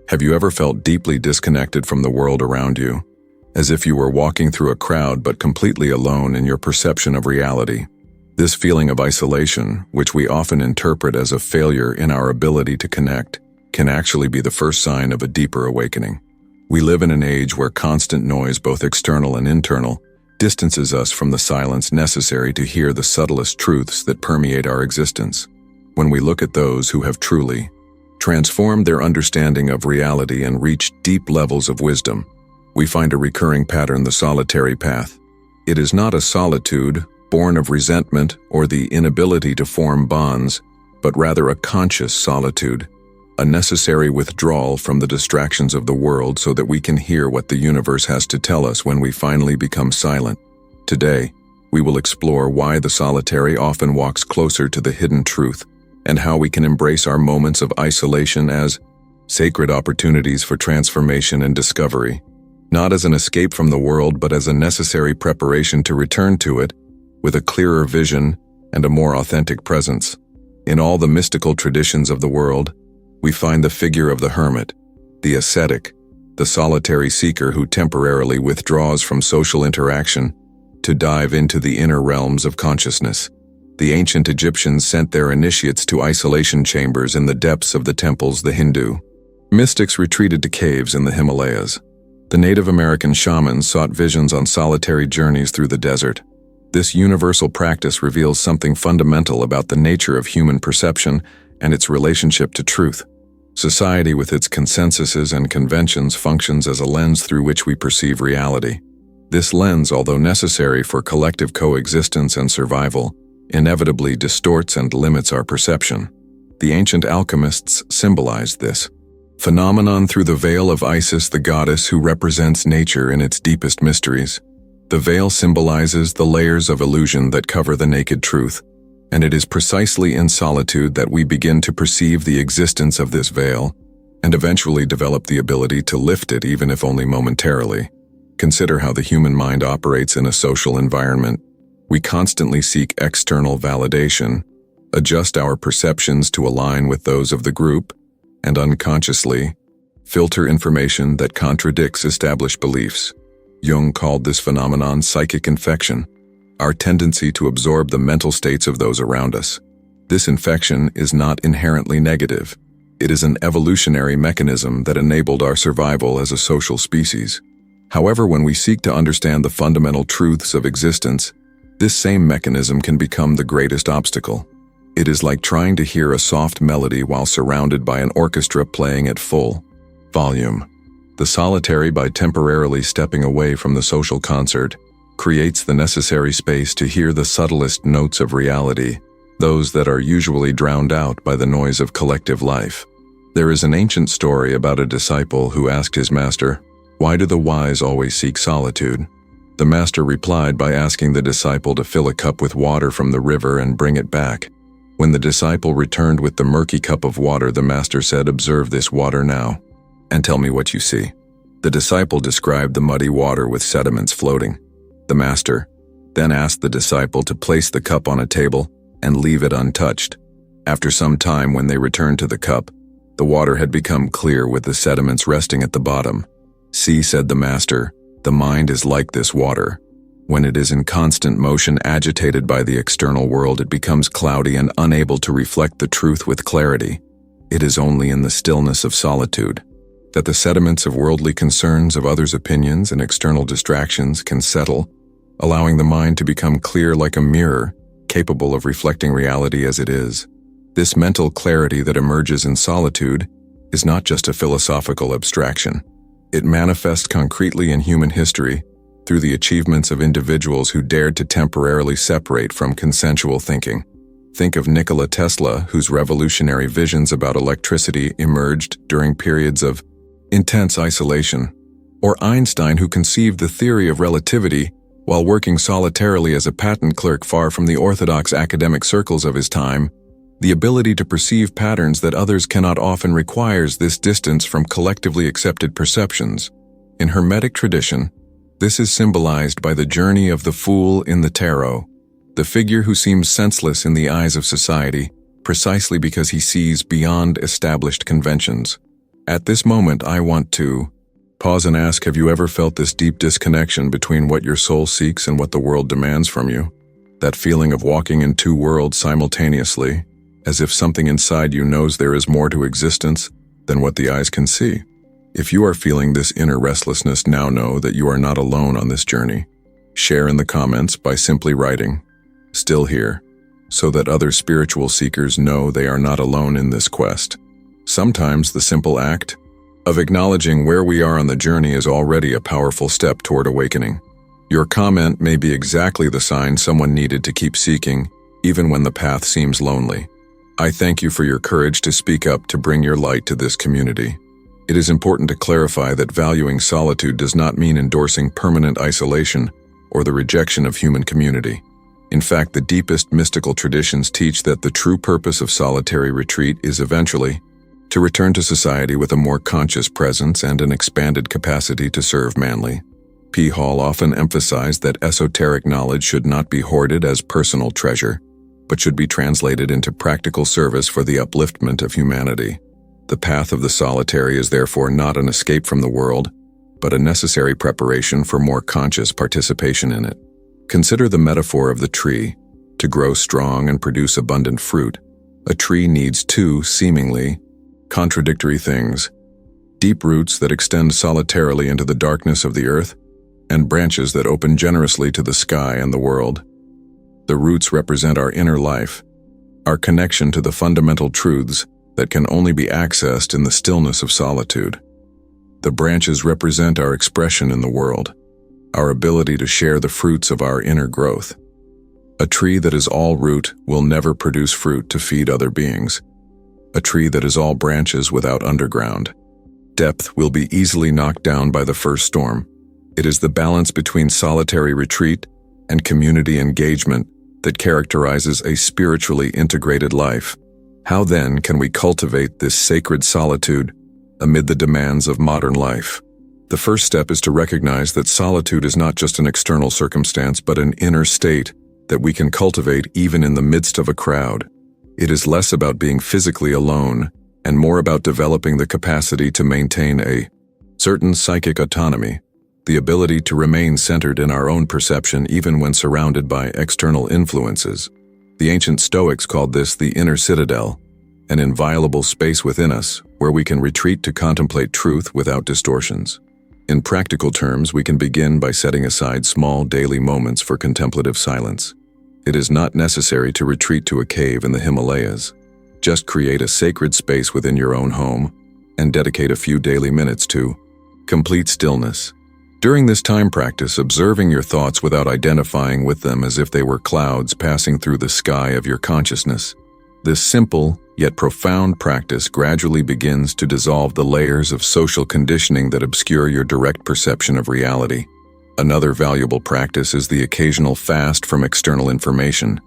Have you ever felt deeply disconnected from the world around you, as if you were walking through a crowd but completely alone in your perception of reality? This feeling of isolation, which we often interpret as a failure in our ability to connect, can actually be the first sign of a deeper awakening. We live in an age where constant noise, both external and internal, distances us from the silence necessary to hear the subtlest truths that permeate our existence. When we look at those who have truly transformed their understanding of reality and reached deep levels of wisdom, we find a recurring pattern: the solitary path. It is not a solitude born of resentment or the inability to form bonds, but rather a conscious solitude, a necessary withdrawal from the distractions of the world so that we can hear what the universe has to tell us when we finally become silent. Today, we will explore why the solitary often walks closer to the hidden truth, and how we can embrace our moments of isolation as sacred opportunities for transformation and discovery, not as an escape from the world but as a necessary preparation to return to it with a clearer vision and a more authentic presence. In all the mystical traditions of the world, we find the figure of the hermit, the ascetic, the solitary seeker who temporarily withdraws from social interaction to dive into the inner realms of consciousness. The ancient Egyptians sent their initiates to isolation chambers in the depths of the temples. The Hindu mystics retreated to caves in the Himalayas. The Native American shamans sought visions on solitary journeys through the desert. This universal practice reveals something fundamental about the nature of human perception and its relationship to truth. Society, with its consensuses and conventions, functions as a lens through which we perceive reality. This lens, although necessary for collective coexistence and survival, inevitably distorts and limits our perception. The ancient alchemists symbolized this phenomenon through the veil of Isis, the goddess who represents nature in its deepest mysteries. The veil symbolizes the layers of illusion that cover the naked truth, and it is precisely in solitude that we begin to perceive the existence of this veil, and eventually develop the ability to lift it, even if only momentarily. Consider how the human mind operates in a social environment. We constantly seek external validation, adjust our perceptions to align with those of the group, and unconsciously filter information that contradicts established beliefs. Jung called this phenomenon psychic infection, our tendency to absorb the mental states of those around us. This infection is not inherently negative. It is an evolutionary mechanism that enabled our survival as a social species. However, when we seek to understand the fundamental truths of existence, this same mechanism can become the greatest obstacle. It is like trying to hear a soft melody while surrounded by an orchestra playing at full volume. The solitary, by temporarily stepping away from the social concert, creates the necessary space to hear the subtlest notes of reality, those that are usually drowned out by the noise of collective life. There is an ancient story about a disciple who asked his master, "Why do the wise always seek solitude?" The master replied by asking the disciple to fill a cup with water from the river and bring it back. When the disciple returned with the murky cup of water, the master said, "Observe this water now, and tell me what you see." The disciple described the muddy water with sediments floating. The master then asked the disciple to place the cup on a table and leave it untouched. After some time, when they returned to the cup, the water had become clear with the sediments resting at the bottom. "See," said the master, "the mind is like this water. When it is in constant motion, agitated by the external world, it becomes cloudy and unable to reflect the truth with clarity. It is only in the stillness of solitude that the sediments of worldly concerns, of others' opinions, and external distractions can settle, allowing the mind to become clear like a mirror, capable of reflecting reality as it is." This mental clarity that emerges in solitude is not just a philosophical abstraction. It manifests concretely in human history through the achievements of individuals who dared to temporarily separate from consensual thinking. Think of Nikola Tesla, whose revolutionary visions about electricity emerged during periods of intense isolation, or Einstein, who conceived the theory of relativity while working solitarily as a patent clerk far from the orthodox academic circles of his time. The ability to perceive patterns that others cannot often requires this distance from collectively accepted perceptions. In Hermetic tradition, this is symbolized by the journey of the fool in the tarot, the figure who seems senseless in the eyes of society precisely because he sees beyond established conventions. At this moment, I want to pause and ask, have you ever felt this deep disconnection between what your soul seeks and what the world demands from you? That feeling of walking in two worlds simultaneously, as if something inside you knows there is more to existence than what the eyes can see. If you are feeling this inner restlessness, now know that you are not alone on this journey. Share in the comments by simply writing, "Still here," so that other spiritual seekers know they are not alone in this quest. Sometimes the simple act of acknowledging where we are on the journey is already a powerful step toward awakening. Your comment may be exactly the sign someone needed to keep seeking, even when the path seems lonely. I thank you for your courage to speak up to bring your light to this community. It is important to clarify that valuing solitude does not mean endorsing permanent isolation or the rejection of human community. In fact, the deepest mystical traditions teach that the true purpose of solitary retreat is eventually to return to society with a more conscious presence and an expanded capacity to serve manly. P. Hall often emphasized that esoteric knowledge should not be hoarded as personal treasure, but should be translated into practical service for the upliftment of humanity. The path of the solitary is therefore not an escape from the world, but a necessary preparation for more conscious participation in it. Consider the metaphor of the tree. To grow strong and produce abundant fruit, a tree needs two seemingly contradictory things: deep roots that extend solitarily into the darkness of the earth, and branches that open generously to the sky and the world. The roots represent our inner life, our connection to the fundamental truths that can only be accessed in the stillness of solitude. The branches represent our expression in the world, our ability to share the fruits of our inner growth. A tree that is all root will never produce fruit to feed other beings. A tree that is all branches without underground depth will be easily knocked down by the first storm. It is the balance between solitary retreat and community engagement that characterizes a spiritually integrated life. How then can we cultivate this sacred solitude amid the demands of modern life? The first step is to recognize that solitude is not just an external circumstance, but an inner state that we can cultivate even in the midst of a crowd. It is less about being physically alone and more about developing the capacity to maintain a certain psychic autonomy, the ability to remain centered in our own perception even when surrounded by external influences. The ancient Stoics called this the inner citadel, an inviolable space within us where we can retreat to contemplate truth without distortions. In practical terms, we can begin by setting aside small daily moments for contemplative silence. It is not necessary to retreat to a cave in the Himalayas. Just create a sacred space within your own home and dedicate a few daily minutes to complete stillness. During this time, practice observing your thoughts without identifying with them as if they were clouds passing through the sky of your consciousness. This simple yet profound practice gradually begins to dissolve the layers of social conditioning that obscure your direct perception of reality. Another valuable practice is the occasional fast from external information.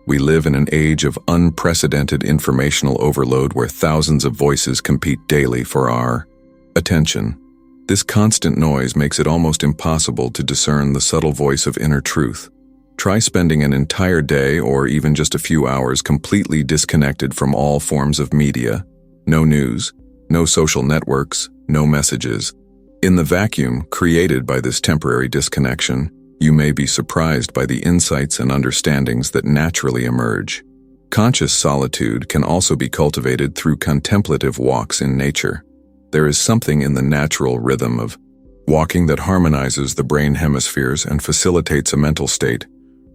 We live in an age of unprecedented informational overload where thousands of voices compete daily for our attention. This constant noise makes it almost impossible to discern the subtle voice of inner truth. Try spending an entire day or even just a few hours completely disconnected from all forms of media. No news, no social networks, no messages. In the vacuum created by this temporary disconnection, you may be surprised by the insights and understandings that naturally emerge. Conscious solitude can also be cultivated through contemplative walks in nature. There is something in the natural rhythm of walking that harmonizes the brain hemispheres and facilitates a mental state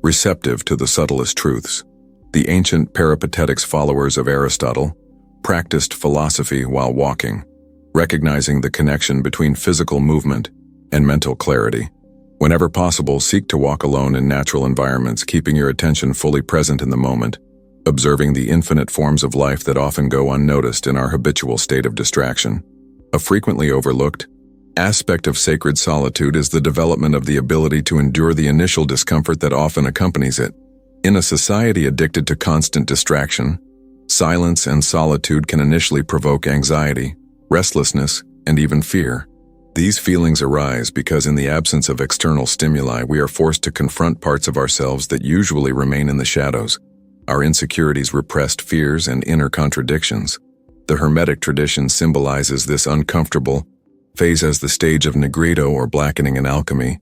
receptive to the subtlest truths. The ancient Peripatetics followers of Aristotle practiced philosophy while walking, recognizing the connection between physical movement and mental clarity. Whenever possible, seek to walk alone in natural environments, keeping your attention fully present in the moment, observing the infinite forms of life that often go unnoticed in our habitual state of distraction. A frequently overlooked aspect of sacred solitude is the development of the ability to endure the initial discomfort that often accompanies it. In a society addicted to constant distraction, silence and solitude can initially provoke anxiety, restlessness, and even fear. These feelings arise because in the absence of external stimuli, we are forced to confront parts of ourselves that usually remain in the shadows, our insecurities, repressed fears, and inner contradictions. The Hermetic tradition symbolizes this uncomfortable phase as the stage of negrito or blackening in alchemy,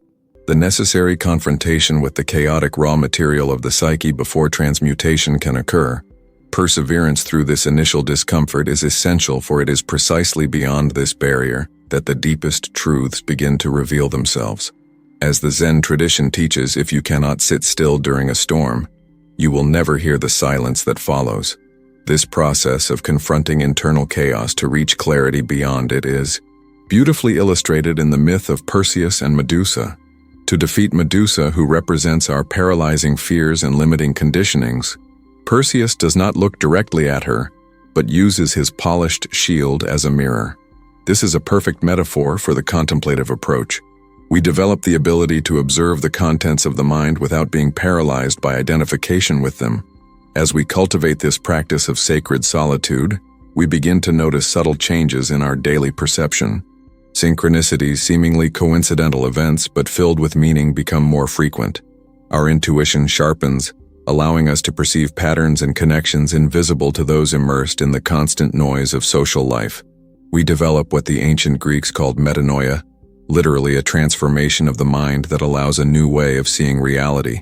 the necessary confrontation with the chaotic raw material of the psyche before transmutation can occur. Perseverance through this initial discomfort is essential, for it is precisely beyond this barrier that the deepest truths begin to reveal themselves. As the Zen tradition teaches, if you cannot sit still during a storm, you will never hear the silence that follows. This process of confronting internal chaos to reach clarity beyond it is beautifully illustrated in the myth of Perseus and Medusa. To defeat Medusa, who represents our paralyzing fears and limiting conditionings, Perseus does not look directly at her, but uses his polished shield as a mirror. This is a perfect metaphor for the contemplative approach. We develop the ability to observe the contents of the mind without being paralyzed by identification with them. As we cultivate this practice of sacred solitude, we begin to notice subtle changes in our daily perception. Synchronicities, seemingly coincidental events but filled with meaning, become more frequent. Our intuition sharpens, allowing us to perceive patterns and connections invisible to those immersed in the constant noise of social life. We develop what the ancient Greeks called metanoia, literally a transformation of the mind that allows a new way of seeing reality.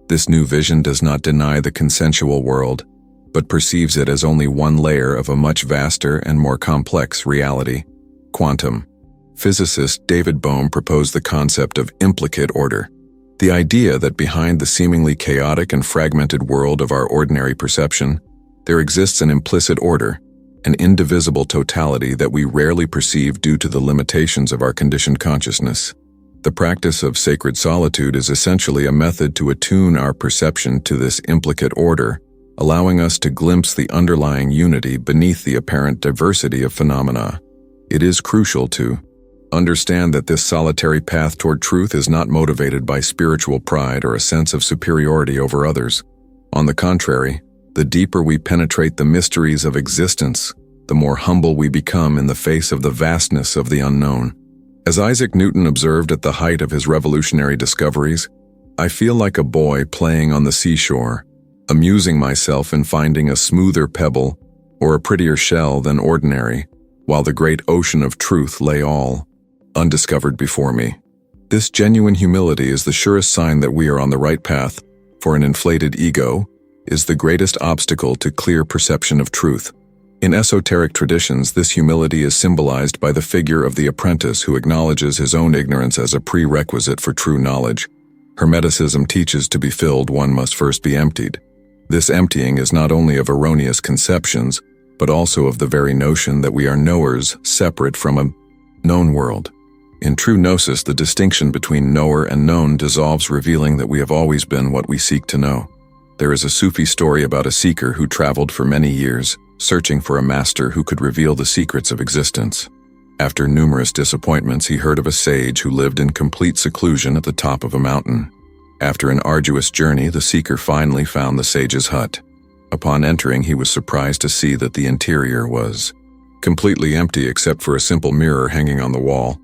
This new vision does not deny the consensual world, but perceives it as only one layer of a much vaster and more complex reality. Quantum. Physicist David Bohm proposed the concept of implicate order, the idea that behind the seemingly chaotic and fragmented world of our ordinary perception, there exists an implicit order, an indivisible totality that we rarely perceive due to the limitations of our conditioned consciousness. The practice of sacred solitude is essentially a method to attune our perception to this implicate order, allowing us to glimpse the underlying unity beneath the apparent diversity of phenomena. It is crucial to understand that this solitary path toward truth is not motivated by spiritual pride or a sense of superiority over others. On the contrary, the deeper we penetrate the mysteries of existence, the more humble we become in the face of the vastness of the unknown. As Isaac Newton observed at the height of his revolutionary discoveries, I feel like a boy playing on the seashore, amusing myself in finding a smoother pebble or a prettier shell than ordinary, while the great ocean of truth lay all undiscovered before me. This genuine humility is the surest sign that we are on the right path, for an inflated ego is the greatest obstacle to clear perception of truth. In esoteric traditions, this humility is symbolized by the figure of the apprentice who acknowledges his own ignorance as a prerequisite for true knowledge. Hermeticism teaches to be filled, one must first be emptied. This emptying is not only of erroneous conceptions, but also of the very notion that we are knowers separate from a known world. In true gnosis, the distinction between knower and known dissolves, revealing that we have always been what we seek to know. There is a Sufi story about a seeker who traveled for many years, searching for a master who could reveal the secrets of existence. After numerous disappointments, he heard of a sage who lived in complete seclusion at the top of a mountain. After an arduous journey, the seeker finally found the sage's hut. Upon entering, he was surprised to see that the interior was completely empty except for a simple mirror hanging on the wall.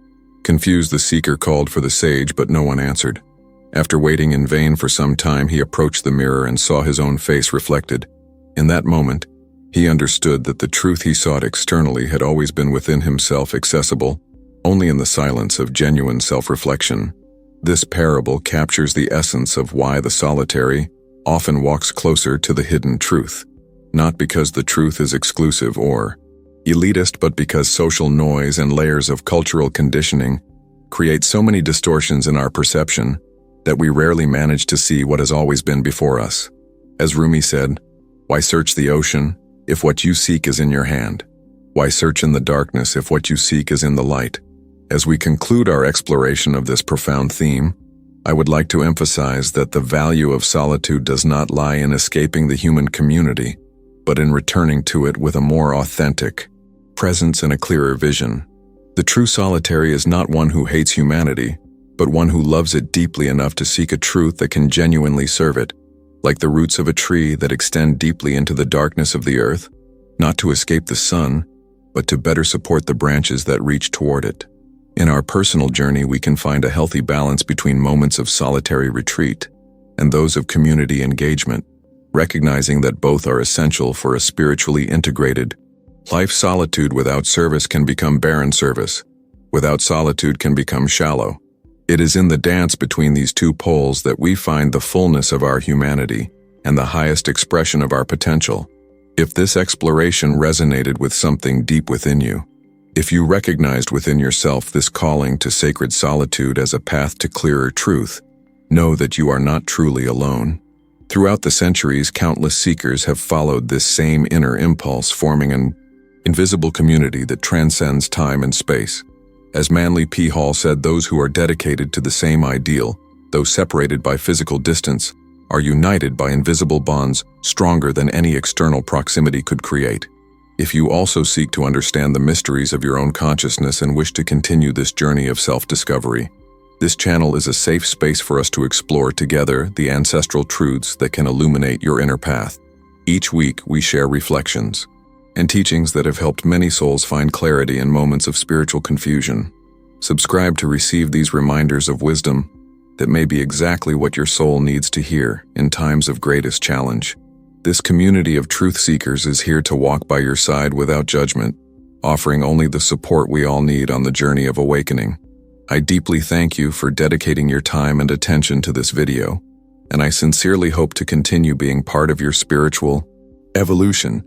Confused, the seeker called for the sage, but no one answered. After waiting in vain for some time, he approached the mirror and saw his own face reflected. In that moment, he understood that the truth he sought externally had always been within himself, accessible only in the silence of genuine self-reflection. This parable captures the essence of why the solitary often walks closer to the hidden truth, not because the truth is exclusive or elitist, but because social noise and layers of cultural conditioning create so many distortions in our perception that we rarely manage to see what has always been before us. As Rumi said, "Why search the ocean if what you seek is in your hand? Why search in the darkness if what you seek is in the light?" As we conclude our exploration of this profound theme, I would like to emphasize that the value of solitude does not lie in escaping the human community, but in returning to it with a more authentic presence and a clearer vision. The true solitary is not one who hates humanity, but one who loves it deeply enough to seek a truth that can genuinely serve it, like the roots of a tree that extend deeply into the darkness of the earth, not to escape the sun, but to better support the branches that reach toward it. In our personal journey, we can find a healthy balance between moments of solitary retreat and those of community engagement, recognizing that both are essential for a spiritually integrated, Life's solitude without service can become barren service. Without solitude can become shallow. It is in the dance between these two poles that we find the fullness of our humanity and the highest expression of our potential. If this exploration resonated with something deep within you, if you recognized within yourself this calling to sacred solitude as a path to clearer truth, know that you are not truly alone. Throughout the centuries, countless seekers have followed this same inner impulse, forming an invisible community that transcends time and space. As Manly P. Hall said, those who are dedicated to the same ideal, though separated by physical distance, are united by invisible bonds stronger than any external proximity could create. If you also seek to understand the mysteries of your own consciousness and wish to continue this journey of self-discovery, this channel is a safe space for us to explore together the ancestral truths that can illuminate your inner path. Each week, we share reflections and teachings that have helped many souls find clarity in moments of spiritual confusion. Subscribe to receive these reminders of wisdom that may be exactly what your soul needs to hear in times of greatest challenge. This community of truth seekers is here to walk by your side without judgment, offering only the support we all need on the journey of awakening. I deeply thank you for dedicating your time and attention to this video, and I sincerely hope to continue being part of your spiritual evolution.